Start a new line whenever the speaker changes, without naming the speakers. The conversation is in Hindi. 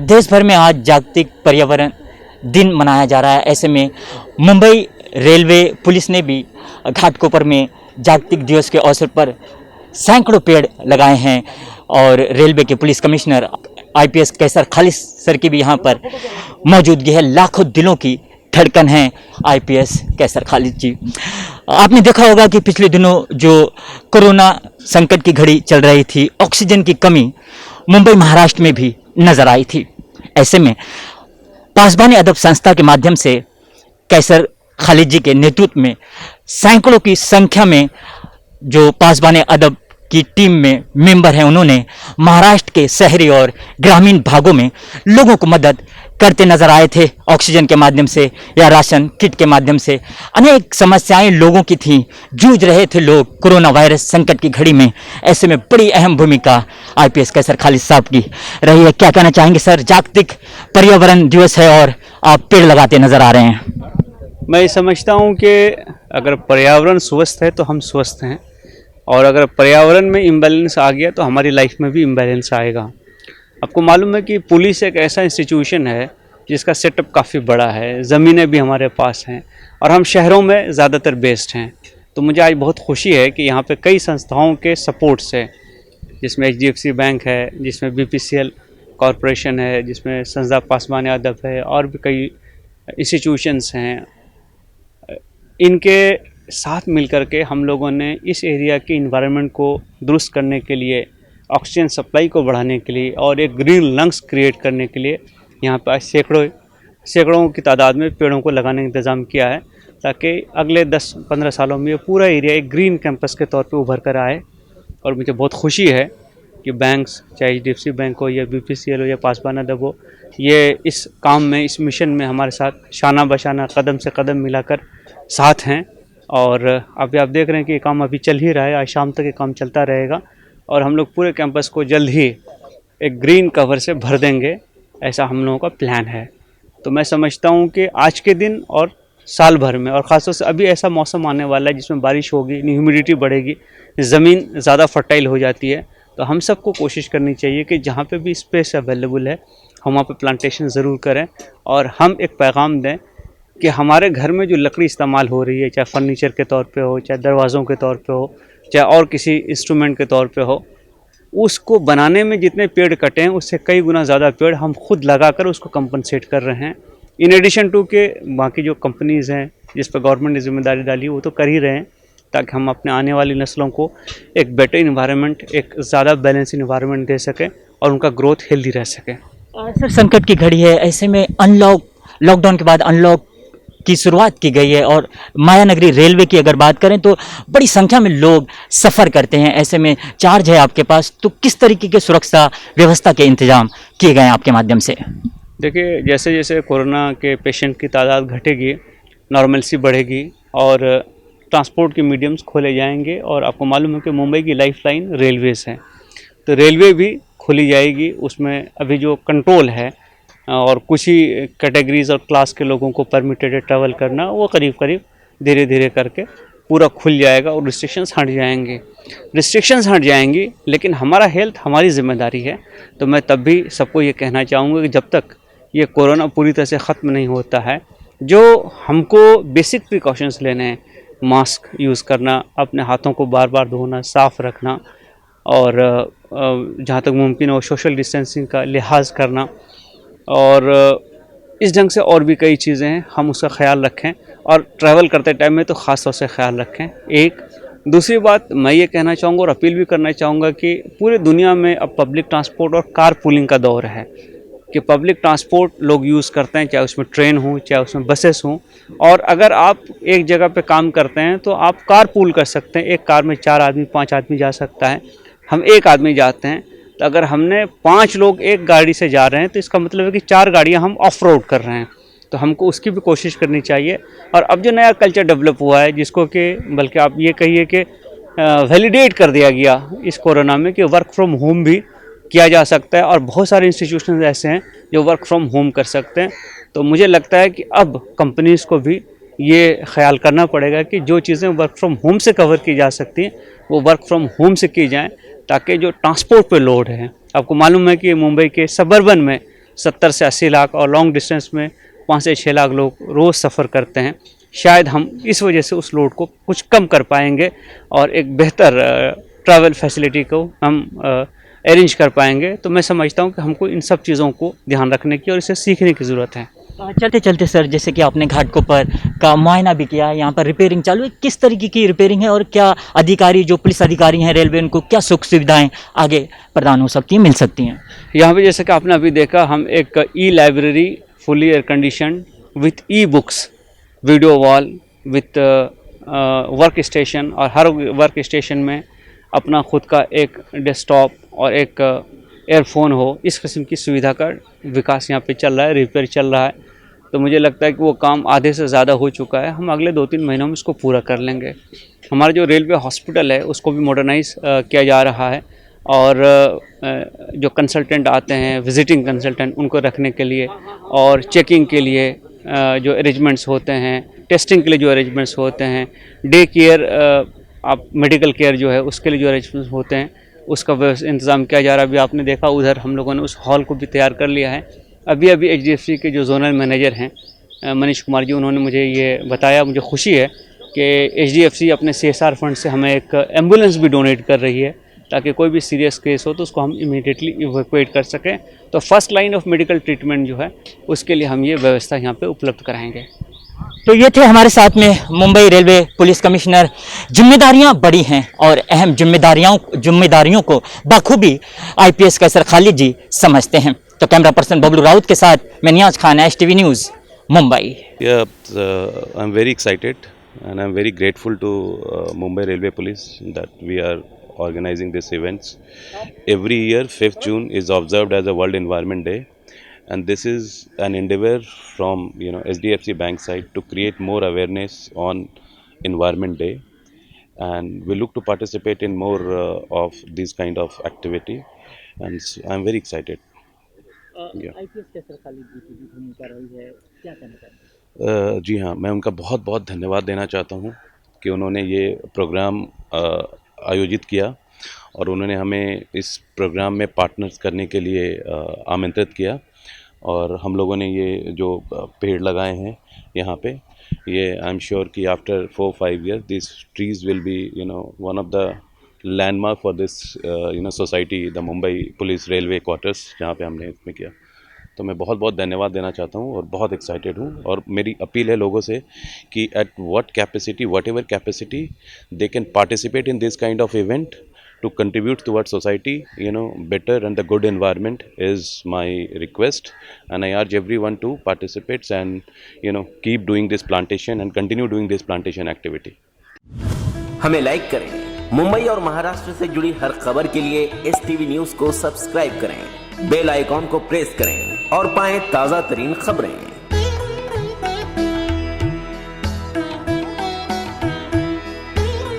देश भर में आज जागतिक पर्यावरण दिन मनाया जा रहा है। ऐसे में मुंबई रेलवे पुलिस ने भी घाटकोपर में जागतिक दिवस के अवसर पर सैकड़ों पेड़ लगाए हैं और रेलवे के पुलिस कमिश्नर आईपीएस कैसर खालिद सर की भी यहाँ पर मौजूदगी है। लाखों दिलों की धड़कन है आईपीएस कैसर खालिद जी। आपने देखा होगा कि पिछले दिनों जो कोरोना संकट की घड़ी चल रही थी, ऑक्सीजन की कमी मुंबई महाराष्ट्र में भी नजर आई थी। ऐसे में पासबान अदब संस्था के माध्यम से कैसर खालिद जी के नेतृत्व में सैकड़ों की संख्या में जो पासबान अदब की टीम में मेंबर हैं, उन्होंने महाराष्ट्र के शहरी और ग्रामीण भागों में लोगों को मदद करते नजर आए थे। ऑक्सीजन के माध्यम से या राशन किट के माध्यम से अनेक समस्याएं लोगों की थीं, जूझ रहे थे लोग कोरोना वायरस संकट की घड़ी में। ऐसे में बड़ी अहम भूमिका आईपीएस कैसर खालिद साहब की रही है। क्या कहना चाहेंगे सर? जागतिक पर्यावरण दिवस है और आप पेड़ लगाते नजर आ रहे हैं।
मैं समझता हूँ कि अगर पर्यावरण स्वस्थ है तो हम स्वस्थ हैं, और अगर पर्यावरण में इम्बैलेंस आ गया तो हमारी लाइफ में भी इम्बैलेंस आएगा। आपको मालूम है कि पुलिस एक ऐसा इंस्टीट्यूशन है जिसका सेटअप काफ़ी बड़ा है, ज़मीनें भी हमारे पास हैं और हम शहरों में ज़्यादातर बेस्ड हैं। तो मुझे आज बहुत खुशी है कि यहाँ पे कई संस्थाओं के सपोर्ट से, जिसमें एचडीएफसी बैंक है, जिसमें बीपीसीएल कॉरपोरेशन है, जिसमें संस्था पासबान अदब है और भी कई इंस्टीट्यूशंस हैं, इनके साथ मिलकर के हम लोगों ने इस एरिया के इन्वायरमेंट को दुरुस्त करने के लिए, ऑक्सीजन सप्लाई को बढ़ाने के लिए और एक ग्रीन लंग्स क्रिएट करने के लिए यहाँ पर सैकड़ों की तादाद में पेड़ों को लगाने का इंतज़ाम किया है, ताकि अगले 10-15 सालों में ये पूरा एरिया एक ग्रीन कैंपस के तौर पे उभर कर आए। और मुझे बहुत खुशी है कि बैंक्स, चाहे एचडीएफसी बैंक हो या बीपीसीएल हो या पासबान अदब हो, ये इस काम में, इस मिशन में हमारे साथ शाना बशाना कदम से कदम मिलाकर साथ हैं। और अभी आप देख रहे हैं कि ये काम अभी चल ही रहा है, आज शाम तक ये काम चलता रहेगा और हम लोग पूरे कैंपस को जल्द ही एक ग्रीन कवर से भर देंगे, ऐसा हम लोगों का प्लान है। तो मैं समझता हूँ कि आज के दिन और साल भर में, और ख़ासतौर से अभी ऐसा मौसम आने वाला है जिसमें बारिश होगी, ह्यूमिडिटी बढ़ेगी, ज़मीन ज़्यादा फर्टाइल हो जाती है, तो हम सबको कोशिश करनी चाहिए कि जहाँ पे भी स्पेस अवेलेबल है हम वहाँ पे प्लांटेशन ज़रूर करें। और हम एक पैगाम दें कि हमारे घर में जो लकड़ी इस्तेमाल हो रही है, चाहे फर्नीचर के तौर पे हो, चाहे दरवाज़ों के तौर पे हो, चाहे और किसी इंस्ट्रूमेंट के तौर पे हो, उसको बनाने में जितने पेड़ कटे हैं उससे कई गुना ज़्यादा पेड़ हम खुद लगाकर उसको कंपनसेट कर रहे हैं। इन एडिशन टू के बाकी जो कंपनीज़ हैं जिस पर गवर्नमेंट ने जिम्मेदारी डाली वो तो कर ही रहे हैं, ताकि हम अपने आने वाली नस्लों को एक बेटर इन्वायरमेंट, एक ज़्यादा बैलेंस इन्वायरमेंट दे सकें और उनका ग्रोथ हेल्दी रह सके।
सर, संकट की घड़ी है, ऐसे में लॉकडाउन के बाद अनलॉक की शुरुआत की गई है और मायानगरी रेलवे की अगर बात करें तो बड़ी संख्या में लोग सफ़र करते हैं। ऐसे में चार्ज है आपके पास, तो किस तरीके के सुरक्षा व्यवस्था के इंतजाम किए गए हैं आपके माध्यम से?
देखिए, जैसे जैसे कोरोना के पेशेंट की तादाद घटेगी, नॉर्मलसी बढ़ेगी और ट्रांसपोर्ट के मीडियम्स खोले जाएंगे, और आपको मालूम है कि मुंबई की लाइफलाइन रेलवेज़ हैं, तो रेलवे भी खोली जाएगी। उसमें अभी जो कंट्रोल है और कुछ ही कैटेगरीज़ और क्लास के लोगों को परमिटेड है ट्रैवल करना, वो करीब करीब धीरे धीरे करके पूरा खुल जाएगा और रिस्ट्रिक्शंस हट जाएंगी। लेकिन हमारा हेल्थ हमारी जिम्मेदारी है। तो मैं तब भी सबको ये कहना चाहूँगा कि जब तक ये कोरोना पूरी तरह से ख़त्म नहीं होता है, जो हमको बेसिक प्रिकॉशंस लेने हैं, मास्क यूज़ करना, अपने हाथों को बार बार धोना, साफ़ रखना, और जहाँ तक मुमकिन हो सोशल डिस्टेंसिंग का लिहाज करना, और इस ढंग से और भी कई चीज़ें हैं, हम उसका ख्याल रखें और ट्रैवल करते टाइम में तो ख़ास तौर से ख्याल रखें। एक दूसरी बात मैं ये कहना चाहूँगा और अपील भी करना चाहूँगा कि पूरे दुनिया में अब पब्लिक ट्रांसपोर्ट और कार पूलिंग का दौर है, कि पब्लिक ट्रांसपोर्ट लोग यूज़ करते हैं, चाहे उसमें ट्रेन हो, चाहे उसमें बसेस हों, और अगर आप एक जगह पे काम करते हैं तो आप कार पूल कर सकते हैं। एक कार में 4 आदमी 5 आदमी जा सकता है। हम एक आदमी जाते हैं, तो अगर हमने 5 लोग एक गाड़ी से जा रहे हैं तो इसका मतलब है कि 4 गाड़ियां हम ऑफ रोड कर रहे हैं, तो हमको उसकी भी कोशिश करनी चाहिए। और अब जो नया कल्चर डेवलप हुआ है, जिसको कि बल्कि आप ये कहिए कि वैलिडेट कर दिया गया इस कोरोना में, कि वर्क फ्रॉम होम भी किया जा सकता है, और बहुत सारे इंस्टीट्यूशन ऐसे हैं जो वर्क फ्रॉम होम कर सकते हैं। तो मुझे लगता है कि अब कंपनीज़ को भी ये ख्याल करना पड़ेगा कि जो चीज़ें वर्क फ्रॉम होम से कवर की जा सकती हैं वो वर्क फ्रॉम होम से की जाएँ, ताकि जो ट्रांसपोर्ट पे लोड है, आपको मालूम है कि मुंबई के सबर्बन में 70 से 80 लाख और लॉन्ग डिस्टेंस में 5 से 6 लाख लोग रोज़ सफ़र करते हैं। शायद हम इस वजह से उस लोड को कुछ कम कर पाएंगे और एक बेहतर ट्रैवल फैसिलिटी को हम अरेंज कर पाएंगे। तो मैं समझता हूँ कि हमको इन सब चीज़ों को ध्यान रखने की और इसे सीखने की ज़रूरत है।
चलते चलते सर, जैसे कि आपने घाटकोपर का मुआयना भी किया, यहाँ पर रिपेयरिंग चालू है, किस तरीके की रिपेयरिंग है और क्या अधिकारी जो पुलिस अधिकारी हैं रेलवे, उनको क्या सुख सुविधाएं आगे प्रदान हो सकती हैं, मिल सकती हैं?
यहाँ पे जैसे कि आपने अभी देखा, हम एक ई library fully air condition with e books, video wall with work station, और हर वर्क स्टेशन में अपना खुद का एक डेस्कटॉप और एक एयरफोन हो, इस किस्म की सुविधा का विकास यहाँ पे चल रहा है, रिपेयर चल रहा है। तो मुझे लगता है कि वो काम आधे से ज़्यादा हो चुका है। हम अगले 2-3 महीनों में इसको पूरा कर लेंगे। हमारा जो रेलवे हॉस्पिटल है उसको भी मॉडर्नाइज किया जा रहा है, और जो कंसल्टेंट आते हैं, विजिटिंग कंसल्टेंट, उनको रखने के लिए और चेकिंग के लिए जो अरेंजमेंट्स होते हैं, टेस्टिंग के लिए जो अरेंजमेंट्स होते हैं, डे केयर, आप मेडिकल केयर जो है उसके लिए जो अरेंजमेंट्स होते हैं, उसका इंतज़ाम किया जा रहा है। अभी आपने देखा उधर हम लोगों ने उस हॉल को भी तैयार कर लिया है। अभी HDFC के जो जोनल मैनेजर हैं मनीष कुमार जी, उन्होंने मुझे ये बताया, मुझे खुशी है कि HDFC अपने CSR फंड से हमें एक एम्बुलेंस भी डोनेट कर रही है, ताकि कोई भी सीरियस केस हो तो उसको हम इमीडिएटली इवैक्यूएट कर सकें। तो first line of medical treatment जो है उसके लिए हम ये व्यवस्था यहाँ पे उपलब्ध कराएंगे।
तो ये थे हमारे साथ में मुंबई रेलवे पुलिस कमिश्नर। जिम्मेदारियां बड़ी हैं और अहम जिम्मेदारियों को बखूबी IPS कैसर खालिद जी समझते हैं। तो कैमरा पर्सन बबलू राउत के साथ मैं Niyaz Khan, STV news, Mumbai.
Yeah, I'm very excited and I'm very grateful to Mumbai Railway Police that we are organizing these events. Every year, 5th June is observed as a World Environment Day, and this is an endeavor from SDFC Bank side to create more awareness on Environment Day, and we look to participate in more of this kind of activity, and I'm very excited.
IPS कैसर खालिद जी की भूमिका रही है, क्या कहना चाहते हैं?
जी हाँ, मैं उनका बहुत बहुत धन्यवाद देना चाहता हूँ कि उन्होंने ये प्रोग्राम आयोजित किया और उन्होंने हमें इस प्रोग्राम में पार्टनर्स करने के लिए आमंत्रित किया, और हम लोगों ने ये जो पेड़ लगाए हैं यहाँ पे, ये आई एम श्योर कि after 4-5 years this trees will be one of the landmark for this society, the Mumbai police railway quarters, जहाँ पे हमने इसमें किया। तो मैं बहुत बहुत धन्यवाद देना चाहता हूँ और बहुत एक्साइटेड हूँ, और मेरी अपील है लोगों से कि at whatever capacity they can participate in this kind of event to contribute towards society, better and the good environment is my request, and I urge everyone to participate and keep doing this plantation and continue doing this plantation activity.
हमें लाइक करें। मुंबई और महाराष्ट्र से जुड़ी हर खबर के लिए STV न्यूज को सब्सक्राइब करें, बेल आइकॉन को प्रेस करें और पाएं ताजा तरीन खबरें।